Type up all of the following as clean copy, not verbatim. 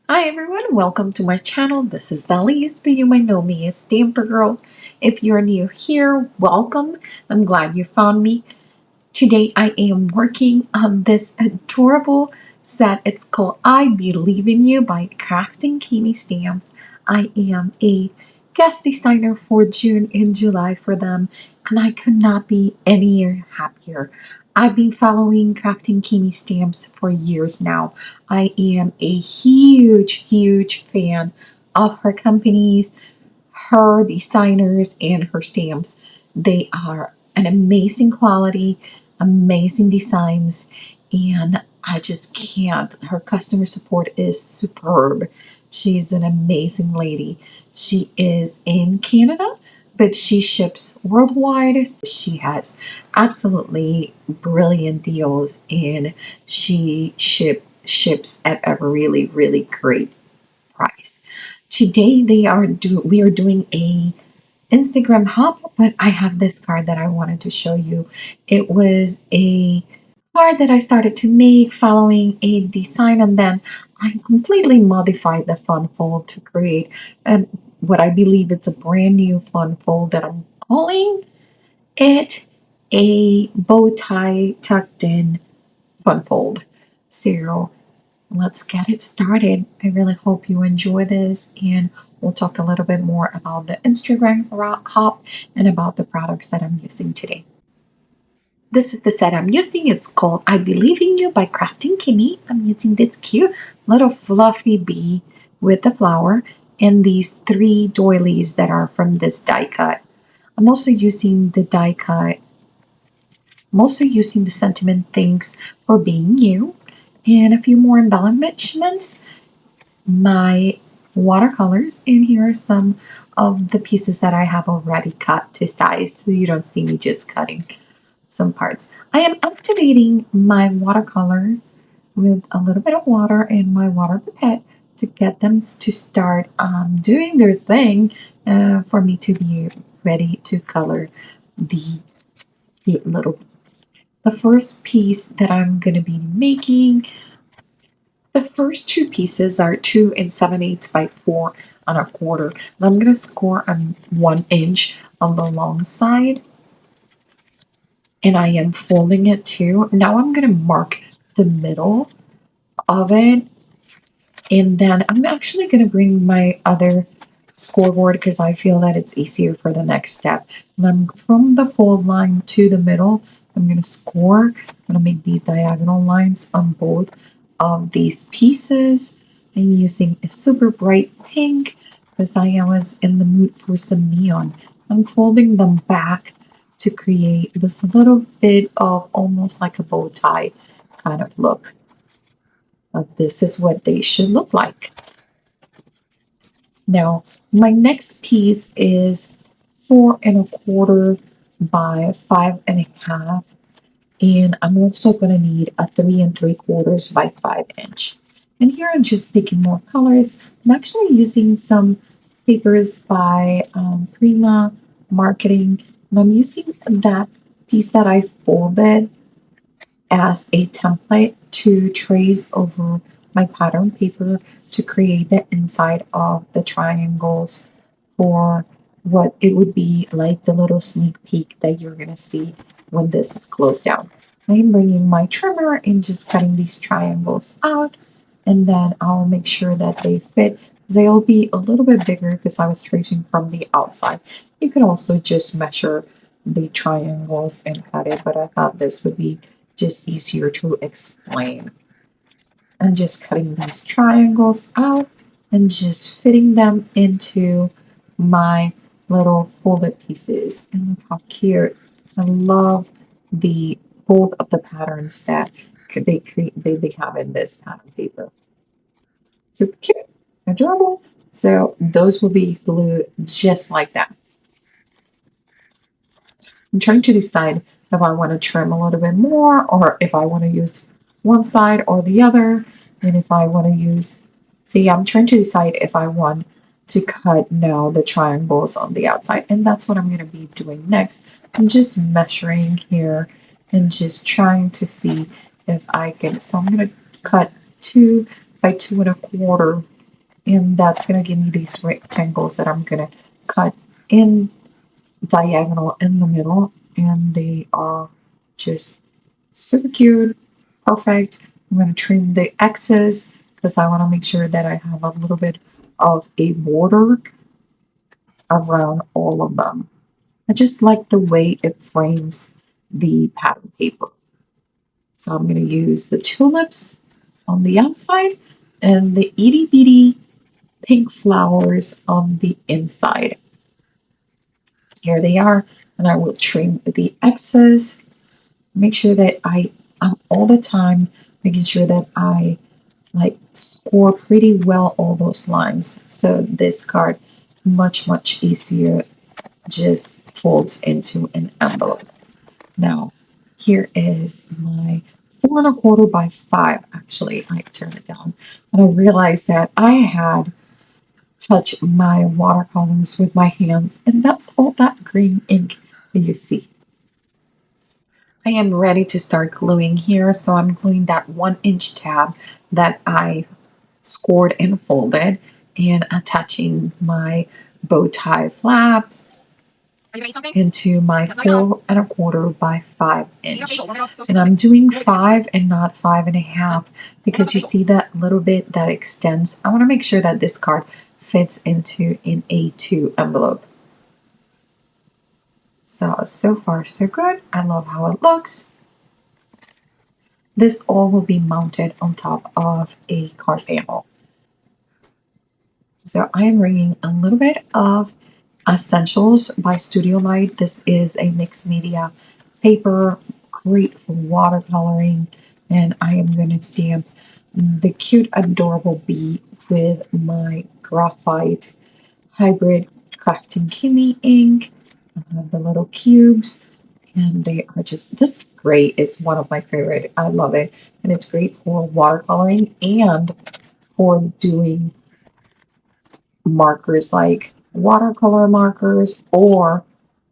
Hi everyone, welcome to my channel. This is Dalise, but you might know me as Stamprgrl. If you're new here, welcome. I'm glad you found me. Today I am working on this adorable set. It's called I Believe in You by Kraftin Kimmies Stamps. I am a guest designer for June and July for them, and I could not be any happier. I've been following Kraftin Kimmies Stamps for years now. I am a huge fan of her companies, her designers, and her stamps. They are an amazing quality, amazing designs, and I just can't. Her customer support is superb. She's an amazing lady. She is in Canada, but she ships worldwide. She has absolutely brilliant deals, and she ships at a really great price. Today we are doing a Instagram hop, but I have this card that I wanted to show you. It was a card that I started to make following a design, and then I completely modified the fun fold to create what I believe it's a brand new fun fold that I'm calling it a bow tie tucked in fun fold. So let's get it started. I really hope you enjoy this, and we'll talk a little bit more about the Instagram hop and about the products that I'm using today. This is the set I'm using. It's called I Believe in You by Kraftin Kimmy. I'm using this cute little fluffy bee with the flower and these three doilies that are from this die cut. I'm also using the die cut. I'm also using the sentiment Thanks for Being You and a few more embellishments, my watercolors, and here are some of the pieces that I have already cut to size so you don't see me just cutting some parts. I am activating my watercolor with a little bit of water and my water pipette to get them to start doing their thing for me to be ready to color the cute little. The first piece that I'm going to be making, the first two pieces are 2 7/8 by 4 1/4. And I'm going to score on 1 inch on the long side, and I am folding it too. Now I'm going to mark the middle of it, and then I'm actually going to bring my other scoreboard because I feel that it's easier for the next step. And I'm from the fold line to the middle. I'm going to score. I'm going to make these diagonal lines on both of these pieces. I'm using a super bright pink because I was in the mood for some neon. I'm folding them back to create this little bit of almost like a bow tie kind of look. But this is what they should look like. Now, my next piece is 4 1/4 by 5 1/2, and I'm also going to need a 3 3/4 by 5 inch. And here I'm just picking more colors. I'm actually using some papers by Prima Marketing, and I'm using that piece that I folded as a template to trace over my pattern paper to create the inside of the triangles for what it would be like the little sneak peek that you're going to see when this is closed down. I am bringing my trimmer and just cutting these triangles out, and then I'll make sure that they fit. They'll be a little bit bigger because I was tracing from the outside. You can also just measure the triangles and cut it, but I thought this would be just easier to explain. And just cutting these triangles out and just fitting them into my little folded pieces. And look how cute. I love the both of the patterns that they have in this pattern paper. Super cute, adorable. So those will be glued just like that. I'm trying to decide if I want to trim a little bit more or if I want to use one side or the other. And if I want to use, see, I'm trying to decide if I want to cut now the triangles on the outside. And that's what I'm going to be doing next. I'm just measuring here and just trying to see if I can. So I'm going to cut 2 by 2 1/4 and that's going to give me these rectangles that I'm going to cut in diagonal in the middle, and they are just super cute, perfect. I'm going to trim the excess because I want to make sure that I have a little bit of a border around all of them. I just like the way it frames the pattern paper. So I'm going to use the tulips on the outside and the itty bitty pink flowers on the inside. Here they are, and I will trim the excess. Make sure that I'm all the time making sure that I like score pretty well all those lines. So this card much easier just folds into an envelope. Now, here is my 4 1/4 by 5. Actually, I turned it down and I realized that I had touched my watercolors with my hands, and that's all that green ink that you see. I am ready to start gluing here, so I'm gluing that 1-inch tab that I scored and folded and attaching my bow tie flaps into my 4 1/4 by 5 inch. And I'm doing 5 and not 5.5 because you see that little bit that extends. I want to make sure that this card fits into an A2 envelope. So far so good. I love how it looks. This all will be mounted on top of a card panel. So I am bringing a little bit of Essentials by Studio Light. This is a mixed media paper, great for watercoloring, and I am going to stamp the cute, adorable bee with my graphite hybrid Kraftin Kimmies ink. I have the little cubes, and they are just, this gray is one of my favorite. I love it, and it's great for watercoloring and for doing markers like watercolor markers or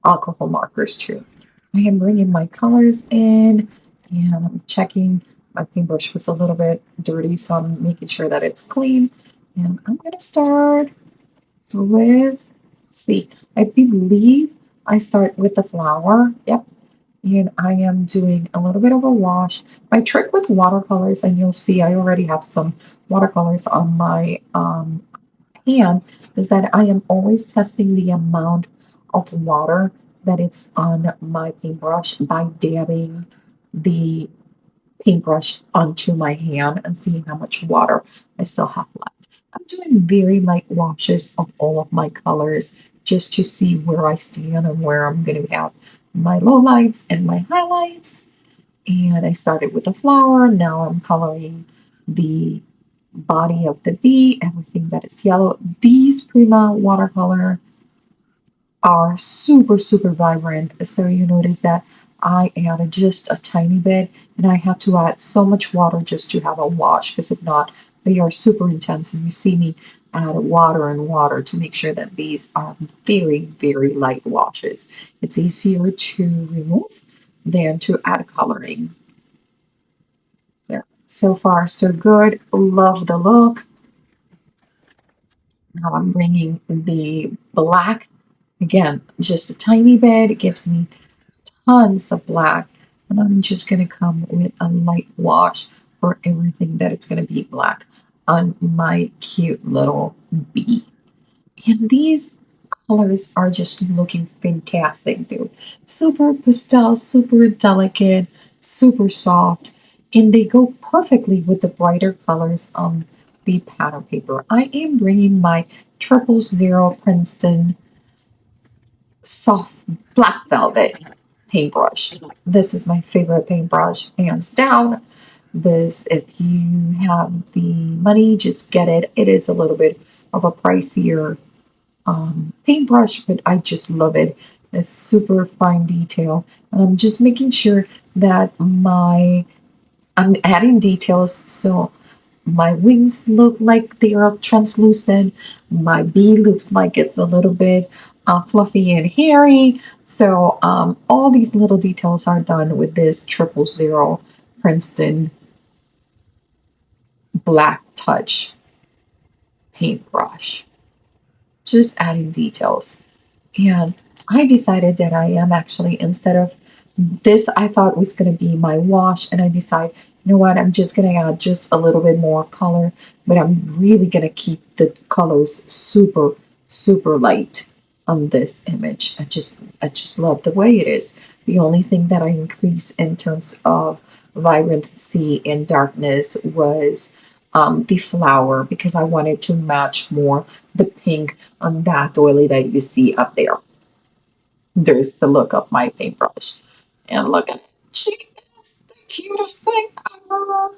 alcohol markers too. I am bringing my colors in and I'm checking. My paintbrush was a little bit dirty, so I'm making sure that it's clean. And I'm going to start with, see, I believe I start with the flower. Yep. And I am doing a little bit of a wash. My trick with watercolors, and you'll see I already have some watercolors on my hand, is that I am always testing the amount of water that it's on my paintbrush by dabbing the paintbrush onto my hand and seeing how much water I still have left. I'm doing very light washes of all of my colors just to see where I stand and where I'm going to have my lowlights and my highlights. And I started with the flower. Now I'm coloring the body of the bee, everything that is yellow. These Prima watercolor are super vibrant. So you notice that I added just a tiny bit, and I had to add so much water just to have a wash, because if not, they are super intense. And you see me add water and water to make sure that these are very light washes. It's easier to remove than to add coloring. There. So far, so good. Love the look. Now I'm bringing the black. Again, just a tiny bit. It gives me tons of black. And I'm just going to come with a light wash for everything that it's going to be black on my cute little bee. And these colors are just looking fantastic, dude. Super pastel, super delicate, super soft. And they go perfectly with the brighter colors on the pattern paper. I am bringing my 000 Princeton soft black velvet paintbrush. This is my favorite paintbrush, hands down. This, if you have the money, just get it. It is a little bit of a pricier paintbrush, but I just love it. It's super fine detail, and I'm just making sure that I'm adding details so my wings look like they are translucent. My bee looks like it's a little bit fluffy and hairy. So all these little details are done with this 000 Princeton black touch. paintbrush, just adding details. And I decided that I am actually, instead of this, I thought was going to be my wash, and I decided, you know what, I'm just going to add just a little bit more color, but I'm really going to keep the colors super, super light on this image. I just love the way it is. The only thing that I increased in terms of vibrancy and darkness was the flower, because I wanted to match more the pink on that doily that you see up there. There's the look of my paintbrush. And look at it. She is the cutest thing ever.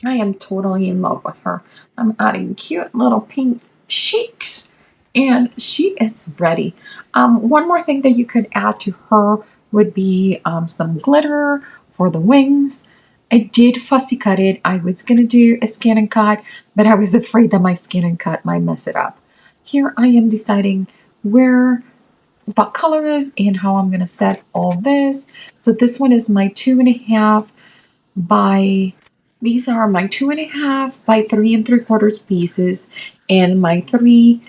I am totally in love with her. I'm adding cute little pink cheeks, and she is ready. One more thing that you could add to her would be some glitter for the wings. I did fussy cut it. I was going to do a scan and cut, but I was afraid that my scan and cut might mess it up. Here I am deciding where, what colors, and how I'm going to set all this. So this one is my 2.5 by, these are my 2.5 by 3 3/4 pieces, and my 3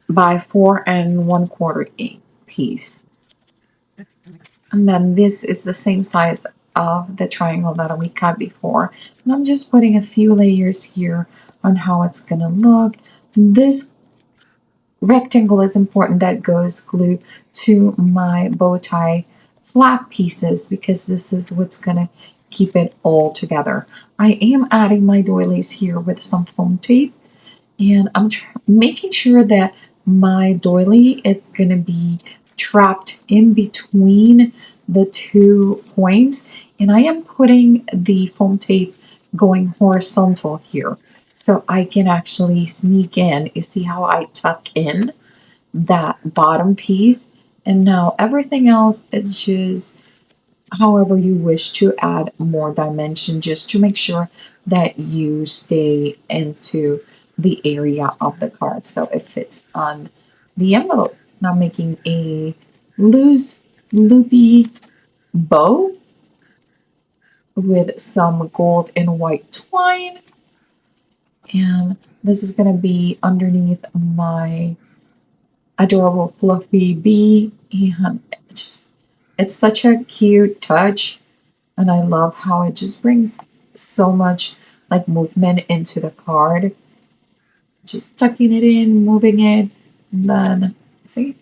by 4 1/4 piece. And then this is the same size of the triangle that we cut before. And I'm just putting a few layers here on how it's gonna look. This rectangle is important that goes glued to my bow tie flap pieces, because this is what's gonna keep it all together. I am adding my doilies here with some foam tape, and I'm making sure that my doily is gonna be trapped in between the 2 points, and I am putting the foam tape going horizontal here so I can actually sneak in. You see how I tuck in that bottom piece, and now everything else is just however you wish to add more dimension, just to make sure that you stay into the area of the card so it fits on the envelope. Now making a loose loopy bow with some gold and white twine, and this is going to be underneath my adorable fluffy bee, and it's such a cute touch, and I love how it just brings so much like movement into the card. Just tucking it in, moving it, and then see,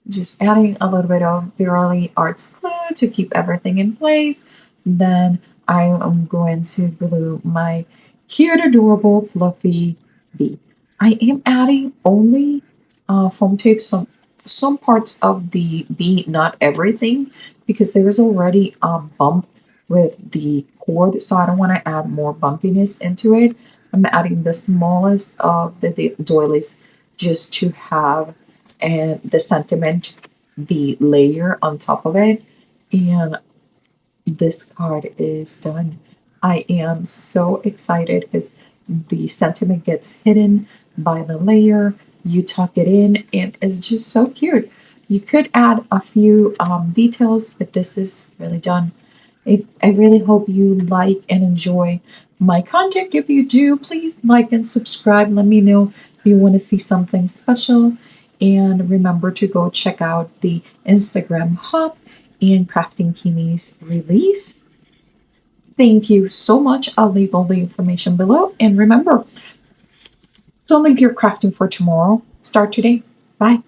just adding a little bit of Verily Arts glue to keep everything in place. Then I am going to glue my cute, adorable, fluffy bee. I am adding only foam tape, some parts of the bee, not everything, because there is already a bump with the cord, so I don't want to add more bumpiness into it. I'm adding the smallest of the doilies just to have the sentiment be layer on top of it, and this card is done. I am so excited because the sentiment gets hidden by the layer. You tuck it in, and it's just so cute. You could add a few details, but this is really done. I really hope you like and enjoy my content. If you do, please like and subscribe. Let me know if you want to see something special. And remember to go check out the Instagram hop and Kraftin Kimmies release. Thank you so much. I'll leave all the information below. And remember, don't leave your crafting for tomorrow. Start today. Bye.